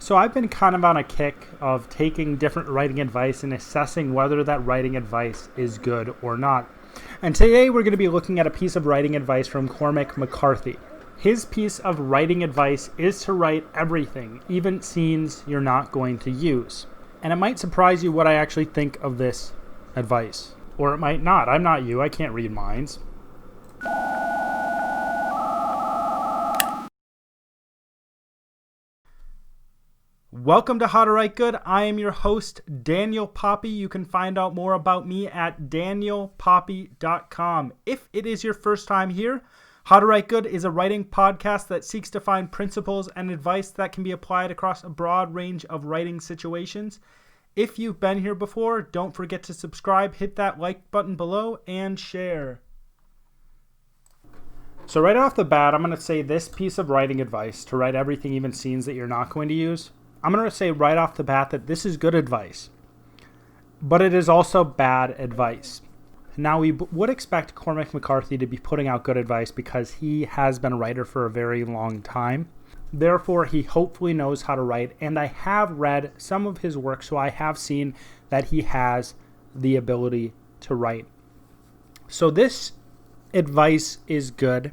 So I've been kind of on a kick of taking different writing advice and assessing whether that writing advice is good or not. And today we're going to be looking at a piece of writing advice from Cormac McCarthy. His piece of writing advice is to write everything, even scenes you're not going to use. And it might surprise you what I actually think of this advice. Or it might not. I'm not you. I can't read minds. Welcome to How to Write Good. I am your host, Daniel Poppie. You can find out more about me at danielpoppie.com. If it is your first time here, How to Write Good is a writing podcast that seeks to find principles and advice that can be applied across a broad range of writing situations. If you've been here before, don't forget to subscribe, hit that like button below, and share. So right off the bat, I'm going to say this piece of writing advice, to write everything, even scenes that you're not going to use. I'm going to say right off the bat that this is good advice, but it is also bad advice. Now, we would expect Cormac McCarthy to be putting out good advice because he has been a writer for a very long time. Therefore, he hopefully knows how to write, and I have read some of his work, so I have seen that he has the ability to write. So this advice is good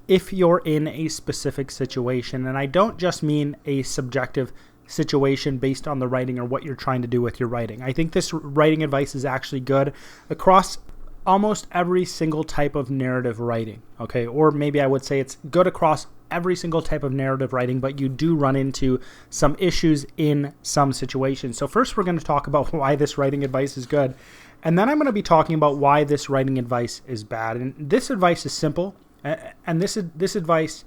if you're in a specific situation, and I don't just mean a subjective situation based on the writing or what you're trying to do with your writing. I think this writing advice is actually good across almost every single type of narrative writing, okay? Or maybe I would say it's good across every single type of narrative writing, but you do run into some issues in some situations. So first we're going to talk about why this writing advice is good, and then I'm going to be talking about why this writing advice is bad. And this advice is simple, and this advice,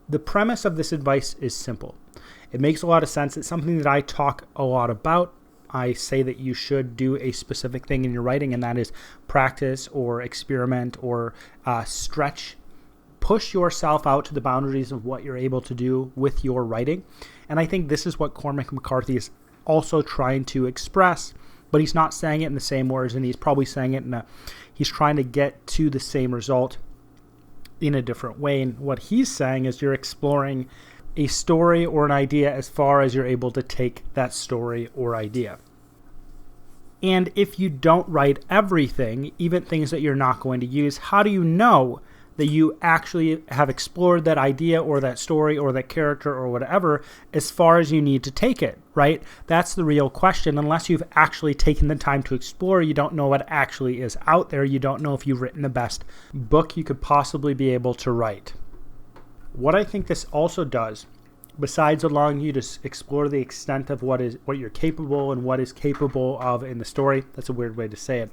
the premise of this advice is simple. It makes a lot of sense. It's something that I talk a lot about. I say that you should do a specific thing in your writing, and that is practice or experiment or stretch. Push yourself out to the boundaries of what you're able to do with your writing. And I think this is what Cormac McCarthy is also trying to express, but he's not saying it in the same words, and he's probably saying it he's trying to get to the same result in a different way. And what he's saying is you're exploring a story or an idea as far as you're able to take that story or idea. And if you don't write everything, even things that you're not going to use, how do you know that you actually have explored that idea or that story or that character or whatever as far as you need to take it, right? That's the real question. Unless you've actually taken the time to explore, you don't know what actually is out there. You don't know if you've written the best book you could possibly be able to write. What I think this also does, besides allowing you to explore the extent of what you're capable and what is capable of in the story, that's a weird way to say it,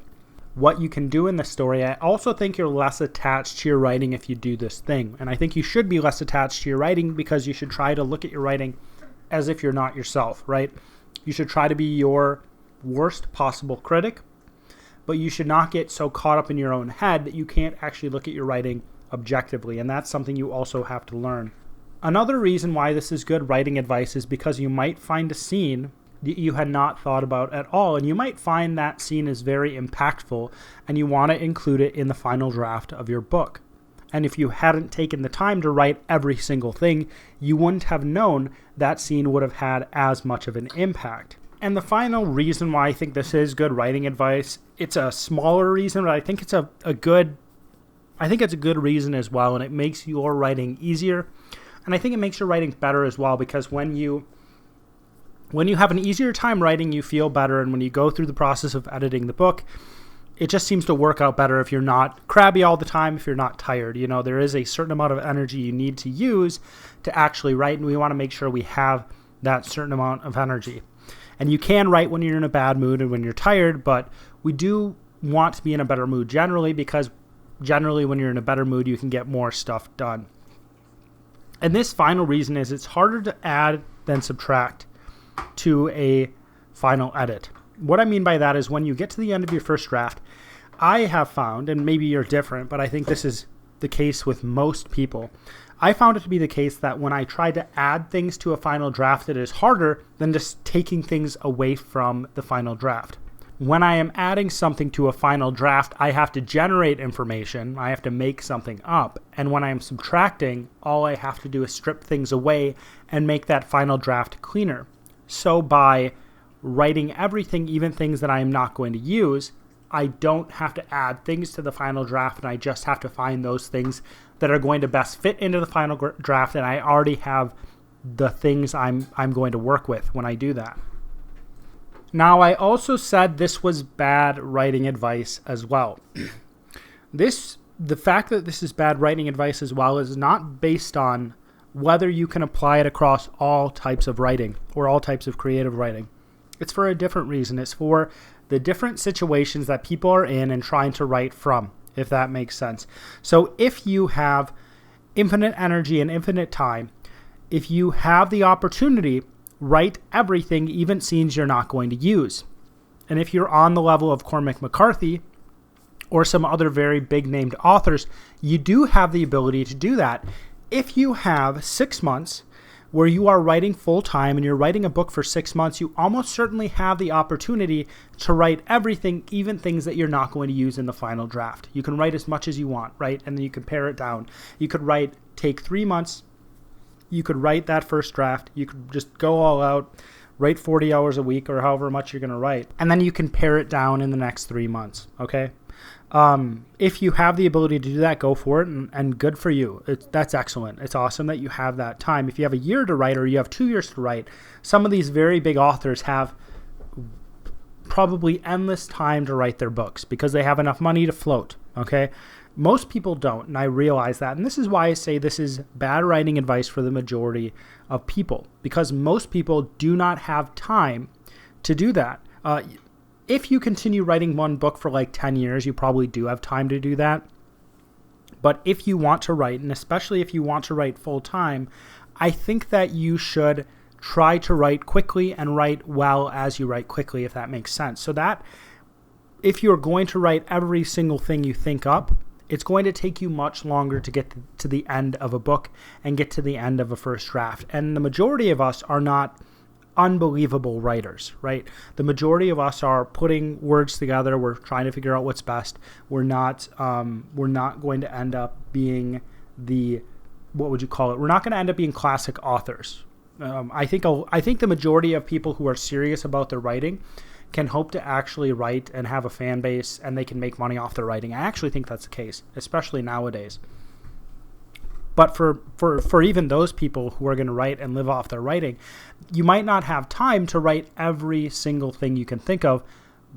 what you can do in the story, I also think you're less attached to your writing if you do this thing. And I think you should be less attached to your writing because you should try to look at your writing as if you're not yourself, right? You should try to be your worst possible critic, but you should not get so caught up in your own head that you can't actually look at your writing objectively. And that's something you also have to learn. Another reason why this is good writing advice is because you might find a scene that you had not thought about at all, and you might find that scene is very impactful and you want to include it in the final draft of your book. And if you hadn't taken the time to write every single thing, you wouldn't have known that scene would have had as much of an impact. And the final reason why I think this is good writing advice, it's a smaller reason, but I think it's a good reason as well, and it makes your writing easier. And I think it makes your writing better as well, because when you have an easier time writing, you feel better. And when you go through the process of editing the book, it just seems to work out better if you're not crabby all the time, if you're not tired. You know, there is a certain amount of energy you need to use to actually write, and we want to make sure we have that certain amount of energy. And you can write when you're in a bad mood and when you're tired, but we do want to be in a better mood generally, because generally when you're in a better mood, you can get more stuff done. And this final reason is it's harder to add than subtract to a final edit. What I mean by that is when you get to the end of your first draft, I have found, and maybe you're different, but I think this is the case with most people, I found it to be the case that when I try to add things to a final draft, it is harder than just taking things away from the final draft. When I am adding something to a final draft, I have to generate information. I have to make something up. And when I am subtracting, all I have to do is strip things away and make that final draft cleaner. So by writing everything, even things that I am not going to use, I don't have to add things to the final draft, and I just have to find those things that are going to best fit into the final draft, and I already have the things I'm going to work with when I do that. Now, I also said this was bad writing advice as well. The fact that this is bad writing advice as well is not based on whether you can apply it across all types of writing or all types of creative writing. It's for a different reason. It's for the different situations that people are in and trying to write from, if that makes sense. So if you have infinite energy and infinite time, if you have the opportunity, write everything, even scenes you're not going to use. And if you're on the level of Cormac McCarthy or some other very big named authors, you do have the ability to do that. If you have 6 months where you are writing full time and you're writing a book for 6 months, you almost certainly have the opportunity to write everything, even things that you're not going to use in the final draft. You can write as much as you want, right? And then you can pare it down. You could take 3 months. You could write that first draft. You could just go all out, write 40 hours a week or however much you're going to write. And then you can pare it down in the next 3 months, okay? If you have the ability to do that, go for it, and good for you. That's excellent. It's awesome that you have that time. If you have a year to write or you have 2 years to write, some of these very big authors have probably endless time to write their books because they have enough money to float, okay? Most people don't, and I realize that. And this is why I say this is bad writing advice for the majority of people, because most people do not have time to do that. If you continue writing one book for like 10 years, you probably do have time to do that. But if you want to write, and especially if you want to write full time, I think that you should try to write quickly and write well as you write quickly, if that makes sense. So that if you're going to write every single thing you think up, it's going to take you much longer to get to the end of a book and get to the end of a first draft. And the majority of us are not unbelievable writers, right? The majority of us are putting words together. We're trying to figure out what's best. We're not going to end up being what would you call it? We're not going to end up being classic authors. I think the majority of people who are serious about their writing can hope to actually write and have a fan base, and they can make money off their writing. I actually think that's the case, especially nowadays. But for even those people who are going to write and live off their writing, you might not have time to write every single thing you can think of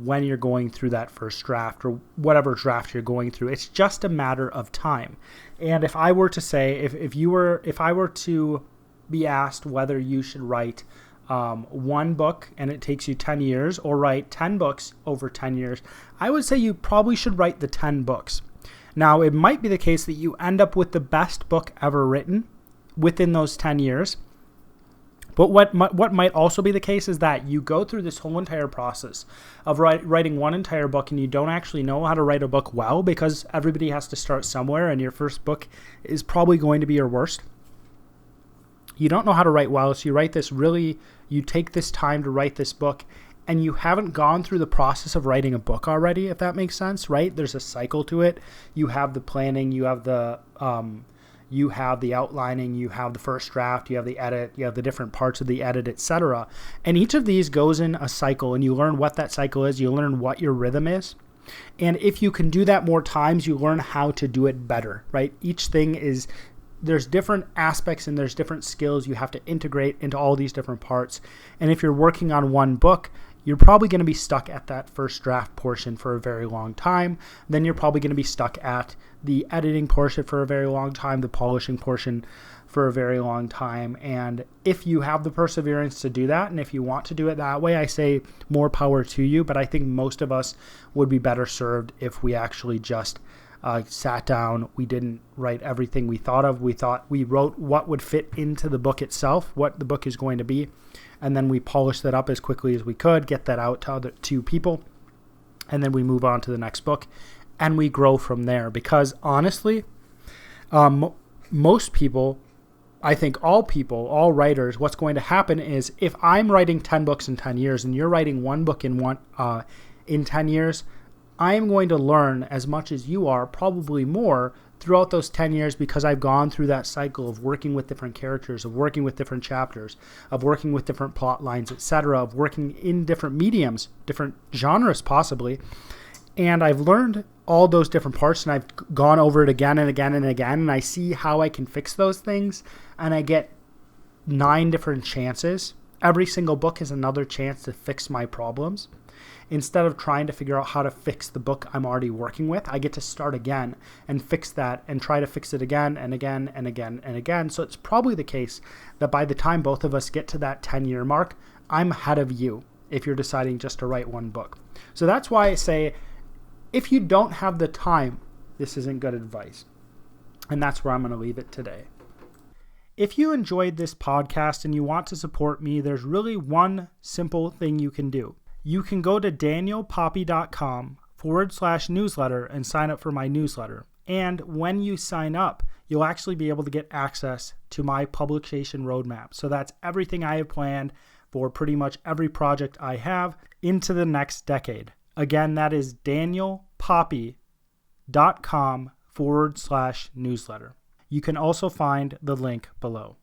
when you're going through that first draft or whatever draft you're going through. It's just a matter of time. And if I were to say, if I were to be asked whether you should write one book and it takes you 10 years or write 10 books over 10 years, I would say you probably should write the 10 books. Now, it might be the case that you end up with the best book ever written within those 10 years. But what might also be the case is that you go through this whole entire process of writing one entire book and you don't actually know how to write a book well because everybody has to start somewhere and your first book is probably going to be your worst. You don't know how to write well, so you take this time to write this book and you haven't gone through the process of writing a book already, if that makes sense, right? There's a cycle to it. You have the planning, you have the outlining, you have the first draft, you have the edit, you have the different parts of the edit, etc. And each of these goes in a cycle, and you learn what that cycle is. You learn what your rhythm is. And if you can do that more times, you learn how to do it better, right? Each thing there's different aspects and there's different skills you have to integrate into all these different parts. And if you're working on one book, you're probably going to be stuck at that first draft portion for a very long time. Then you're probably going to be stuck at the editing portion for a very long time, the polishing portion for a very long time. And if you have the perseverance to do that, and if you want to do it that way, I say more power to you. But I think most of us would be better served if we actually just sat down. We didn't write everything we thought of. We wrote what would fit into the book itself, what the book is going to be. And then we polish that up as quickly as we could, get that out to people, and then we move on to the next book, and we grow from there. Because honestly, most people, I think all writers, what's going to happen is if I'm writing 10 books in 10 years and you're writing one book in in 10 years, I am going to learn as much as you are, probably more, throughout those 10 years because I've gone through that cycle of working with different characters, of working with different chapters, of working with different plot lines, etc., of working in different mediums, different genres possibly. And I've learned all those different parts, and I've gone over it again and again and again, and I see how I can fix those things, and I get 9 different chances. Every single book is another chance to fix my problems. Instead of trying to figure out how to fix the book I'm already working with, I get to start again and fix that and try to fix it again and again and again and again. So it's probably the case that by the time both of us get to that 10-year mark, I'm ahead of you if you're deciding just to write one book. So that's why I say, if you don't have the time, this isn't good advice. And that's where I'm going to leave it today. If you enjoyed this podcast and you want to support me, there's really one simple thing you can do. You can go to danielpoppie.com/newsletter and sign up for my newsletter. And when you sign up, you'll actually be able to get access to my publication roadmap. So that's everything I have planned for pretty much every project I have into the next decade. Again, that is danielpoppie.com/newsletter. You can also find the link below.